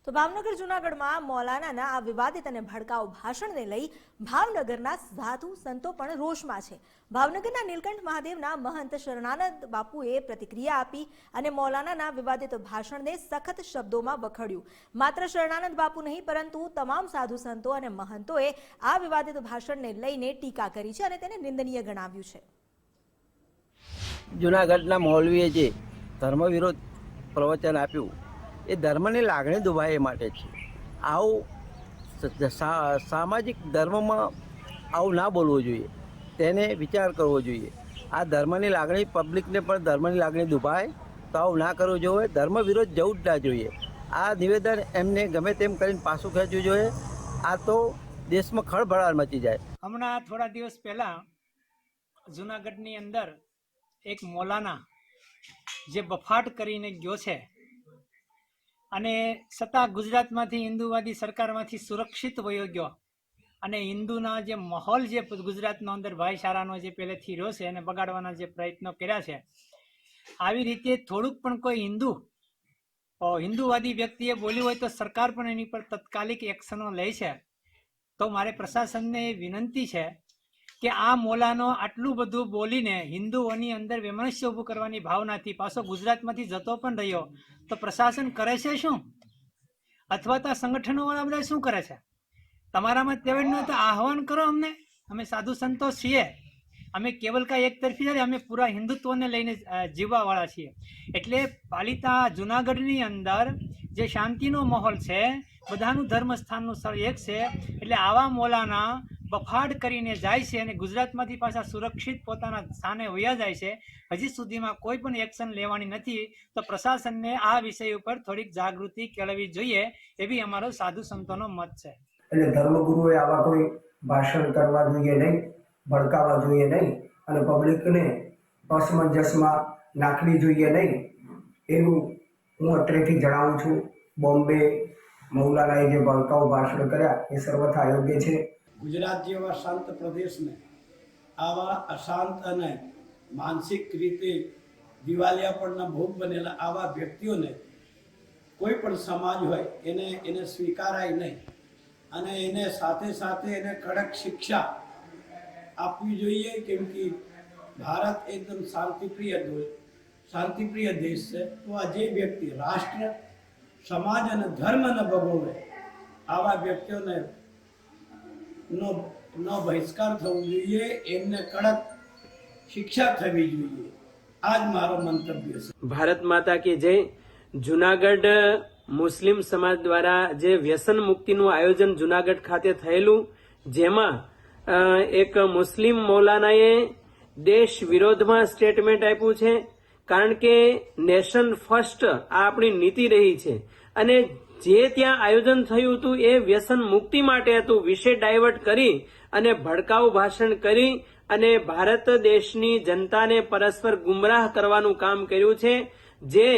તો ભાવનગર જૂનાગઢમાં મૌલાનાના આ વિવાદિત અને ભડકાઉ ભાષણને લઈ ભાવનગરના સાધુ સંતો પણ રોષમાં છે। ભાવનગરના નીલકંઠ મહાદેવના મહંત શરણાનંદ બાપુએ પ્રતિક્રિયા આપી અને મૌલાનાના વિવાદિત ભાષણને સખત શબ્દોમાં વખોડ્યું। માત્ર શરણાનંદ બાપુ નહીં પરંતુ તમામ સાધુ સંતો અને મહંતોએ આ વિવાદિત ભાષણને લઈને ટીકા કરી છે અને તેને નિંદનીય ગણાવ્યું છે। જૂનાગઢના મૌલવીએ જે ધર્મ વિરોધ પ્રવચન આપ્યું એ ધર્મની લાગણી દુભાય માટે છે। આવું સામાજિક ધર્મમાં આવું ના બોલવું જોઈએ, તેને વિચાર કરવો જોઈએ। આ ધર્મની લાગણી પબ્લિકને પણ ધર્મની લાગણી દુભાય તો આવું ના કરવું જોઈએ, ધર્મ વિરોધ જવું જ ના જોઈએ। આ નિવેદન એમને ગમે તેમ કરીને પાછું ખેંચવું જોઈએ। આ તો દેશમાં ખળભળાટ મચી જાય। હમણાં થોડા દિવસ પહેલા જૂનાગઢની અંદર એક મૌલાના જે બફાટ કરીને ગયો છે અને છતાં ગુજરાતમાંથી હિન્દુવાદી સરકારમાંથી સુરક્ષિત વયો ગયો અને હિન્દુના જે માહોલ જે ગુજરાતનો અંદર ભાઈચારાનો જે પહેલેથી રહ્યો છે એને બગાડવાના જે પ્રયત્નો કર્યા છે, આવી રીતે થોડુંક પણ કોઈ હિન્દુવાદી વ્યક્તિએ બોલ્યું હોય તો સરકાર પણ એની પર તાત્કાલિક એક્શનો લે છે। તો મારે પ્રશાસનને વિનંતી છે કે આ મૌલાનો આટલું બધું બોલીને હિન્દુઓની અંદર વૈમનસ્ય ઊભું કરવાની ભાવનાથી પાછો ગુજરાતમાંથી જતો પણ રહ્યો તો પ્રશાસન કરે છે શું, અથવા તો સંગઠનોવાળા બધા શું કરે છે? તમારામાં તેવડનું તો આહવાન કરો અમને। અમે સાધુ સંતો છીએ, અમે કેવલ કાંઈ એક તરફી નથી, અમે પૂરા હિન્દુત્વને લઈને જીવવાવાળા છીએ। એટલે પાલિતા જૂનાગઢની અંદર જે શાંતિનો માહોલ છે, બધાનું ધર્મસ્થાનનું સ્થળ એક છે, એટલે આવા મૌલાના બફાટ કરીને જાય છે અને ગુજરાતમાંથી પાછા સુરક્ષિત પોતાના સ્થાને વયા જાય છે। હજી સુધીમાં કોઈ પણ એક્શન લેવાની નથી, તો પ્રશાસનને આ વિષય ઉપર થોડીક જાગૃતિ કેળવવી જોઈએ, એવી અમારો સાધુ સંતોનો મત છે। એટલે ધર્મગુરુએ આવા કોઈ ભાષણ કરવા જોઈએ નહીં, ભડકાવા જોઈએ નહીં અને પબ્લિકને અસમંજસમાં નાખવી જોઈએ નહીં, એવું હું અત્રેથી જણાવું છું। બોમ્બે મૌલાનાએ જે ભડકાઉ ભાષણ કર્યા એ સર્વથા અયોગ્ય છે। ગુજરાત જેવા શાંત પ્રદેશને આવા અશાંત અને માનસિક રીતે દિવાલિયાપણના ભોગ બનેલા આવા વ્યક્તિઓને કોઈ પણ સમાજ હોય એને સ્વીકારાય નહીં અને એને સાથે સાથે એને કડક શિક્ષા આપવી જોઈએ, કેમ કે ભારત એકદમ શાંતિપ્રિય દેશ છે। તો આ જે વ્યક્તિ રાષ્ટ્ર, સમાજ અને ધર્મને ભગોવે આવા વ્યક્તિઓને નો બહિષ્કાર થવો જોઈએ, એમને કડક શિક્ષા થવી જોઈએ। આ જ મારો મંતવ્ય છે। ભારત માતા કી જય। જુનાગઢ મુસ્લિમ સમાજ દ્વારા જે વ્યસન મુક્તિનું આયોજન જુનાગઢ ખાતે થયેલું, જેમાં એક મુસ્લિમ મૌલાનાએ દેશ વિરોધમાં સ્ટેટમેન્ટ આપ્યું છે, કારણ કે નેશન ફર્સ્ટ આ આપણી નીતિ રહી છે અને જે ત્યાં આયોજન થયું હતું એ વ્યસન મુક્તિ માટે હતું। વિષય ડાયવર્ટ કરી અને ભડકાઉ ભાષણ કરી અને ભારત દેશની જનતાને પરસ્પર ગુમરાહ કરવાનું કામ કર્યું છે, જે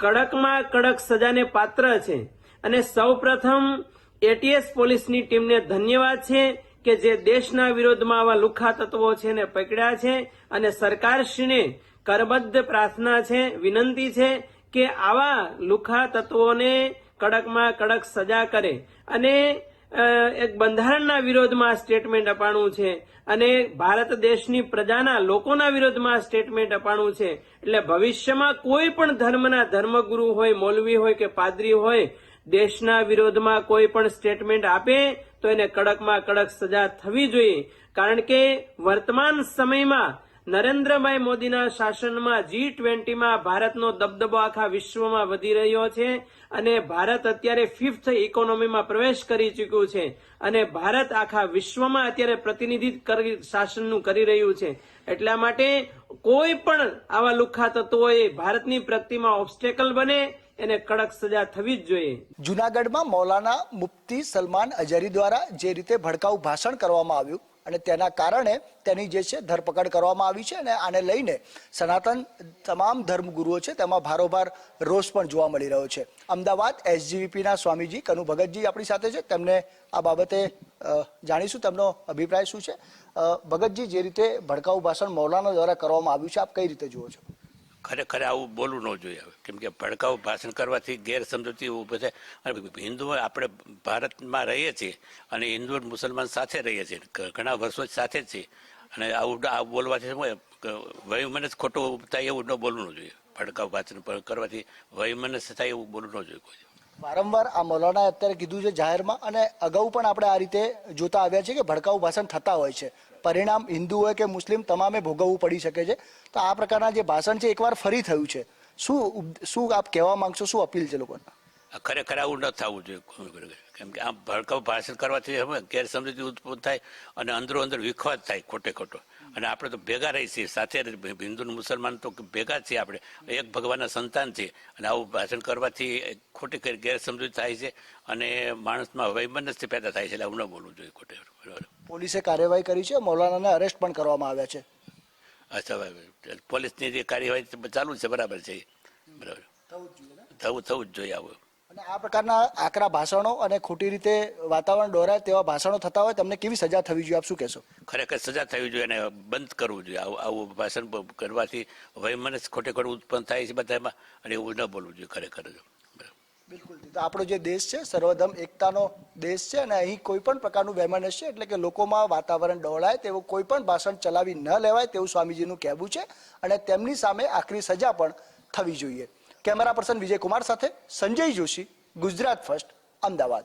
કડકમાં કડક સજાને પાત્ર છે। અને સૌપ્રથમ એટીએસ પોલીસની ટીમને ધન્યવાદ છે કે જે દેશના વિરોધમાં આવા લુખ્ખા તત્વો છે એને પકડ્યા છે અને સરકારશ્રીને કરબદ્ધ પ્રાર્થના છે, વિનંતી છે કે આવા લુખ્ખા તત્વોને કડકમાં કડક સજા કરે અને એક બંધારણના વિરોધમાં સ્ટેટમેન્ટ અપાણું છે અને ભારત દેશની પ્રજાના લોકોના વિરોધમાં સ્ટેટમેન્ટ અપાણું છે। એટલે ભવિષ્યમાં કોઈ પણ ધર્મના ધર્મગુરુ હોય, મૌલવી હોય કે પાદરી હોય, દેશના વિરોધમાં કોઈ પણ સ્ટેટમેન્ટ આપે તો એને કડકમાં કડક સજા થવી જોઈએ, કારણ કે વર્તમાન સમયમાં નરેન્દ્રભાઈ મોદીના શાસનમાં G20માં ભારતનો દબદબો આખા વિશ્વમાં વધી રહ્યો છે અને ભારત અત્યારે 5th ઇકોનોમીમાં પ્રવેશ કરી ચૂક્યું છે અને ભારત આખા વિશ્વમાં અત્યારે પ્રતિનિધિત્વ શાસનનું કરી રહ્યું છે। એટલા માટે કોઈ પણ આવા લુખ્ખા તત્વોએ ભારતની પ્રગતિમાં ઓબ્સ્ટેકલ બને એને કડક સજા થવી જ જોઈએ। જૂનાગઢમાં મૌલાના મુફ્તી સલમાન અઝહરી દ્વારા જે રીતે ભડકાઉ ભાષણ કરવામાં આવ્યું અને તેના કારણે તેની જે છે ધરપકડ કરવામાં આવી છે અને આને લઈને સનાતન તમામ ધર્મગુરુઓ છે તેમાં ભારોભાર રોષ પણ જોવા મળી રહ્યો છે। અમદાવાદ SGVPના સ્વામીજી કનુ ભગતજી આપણી સાથે છે, તેમને આ બાબતે જાણીશું તેમનો અભિપ્રાય શું છે। ભગતજી, જે રીતે ભડકાઉ ભાષણ મૌલાના દ્વારા કરવામાં આવ્યું છે, આપ કઈ રીતે જુઓ છો? ખરેખર આવું બોલવું ન જોઈએ હવે, કેમ કે ભડકાઉ ભાષણ કરવાથી ગેરસમજૂતી ઊભી થાય. અને હિન્દુઓ આપણે ભારતમાં રહીએ છીએ અને હિન્દુ મુસલમાન સાથે રહીએ છીએ, ઘણા વર્ષો સાથે જ છીએ, અને આવું બોલવાથી વયમનસ ખોટું થાય એવું ન બોલવું જોઈએ. ભડકાઉ ભાષણ કરવાથી વયમનસ થાય એવું બોલવું ન જોઈએ કોઈ. વારંવાર આ મૌલાનાએ અત્યારે કીધું છે જાહેરમાં, અને અગાઉ પણ આપણે આ રીતે જોતા આવ્યા છે કે ભડકાઉ ભાષણ થતા હોય છે, પરિણામ હિન્દુ હોય કે મુસ્લિમ તમામે ભોગવવું પડી શકે છે. તો આ પ્રકારના જે ભાષણ છે એકવાર ફરી થયું છે, શું આપ કહેવા માંગશો, શું અપીલ છે લોકોને? ખરેખર આવું ન થવું જોઈએ, કેમ કે આમ ભડકાઉ ભાષણ કરવાથી હવે ગેરસમજૂતી ઉત્પન્ન થાય અને અંદરો અંદર વિખવાદ થાય ખોટો. અને આપણે તો ભેગા રહી છીએ સાથે, હિન્દુ મુસલમાન તો ભેગા જ છીએ, આપણે એક ભગવાનના સંતાન છીએ, અને આવું ભાષણ કરવાથી ખોટી ગેરસમજૂતી થાય છે અને માણસમાં વૈમનસ્ય પેદા થાય છે. એટલે આવું ન બોલવું જોઈએ ખોટે. પોલીસે કાર્યવાહી કરી છે, મૌલાનાને અરેસ્ટ પણ કરવામાં આવ્યા છે. અચ્છા, પોલીસની જે કાર્યવાહી ચાલુ છે બરાબર છે, બરાબર થવું જ જોઈએ આવું. અને આ પ્રકારના આકરા ભાષણો અને ખોટી રીતે વાતાવરણ દોરાય તેવા ભાષણો થતા હોય તેમને કેવી સજા થવી જોઈએ, આપ શું કહેશો? ખરેખર સજા થવી જોઈએ અને બંધ કરવું જોઈએ. આવું ભાષણ કરવાથી વયમનસ ખોટે ઉત્પન્ન થાય છે બધામાં, અને એવું ન બોલવું જોઈએ ખરેખર. બિલકુલ. તો આપણો જે દેશ છે સર્વધર્મ એકતાનો દેશ છે, અને અહીં કોઈ પણ પ્રકારનું વૈમનસ્ય છે એટલે કે લોકોમાં વાતાવરણ ડહોળાય તેવું કોઈ પણ ભાષણ ચલાવી ન લેવાય તેવું સ્વામીજીનું કહેવું છે, અને તેમની સામે આકરી સજા પણ થવી જોઈએ. કેમેરા પર્સન વિજય કુમાર સાથે સંજય જોશી, ગુજરાત ફર્સ્ટ, અમદાવાદ.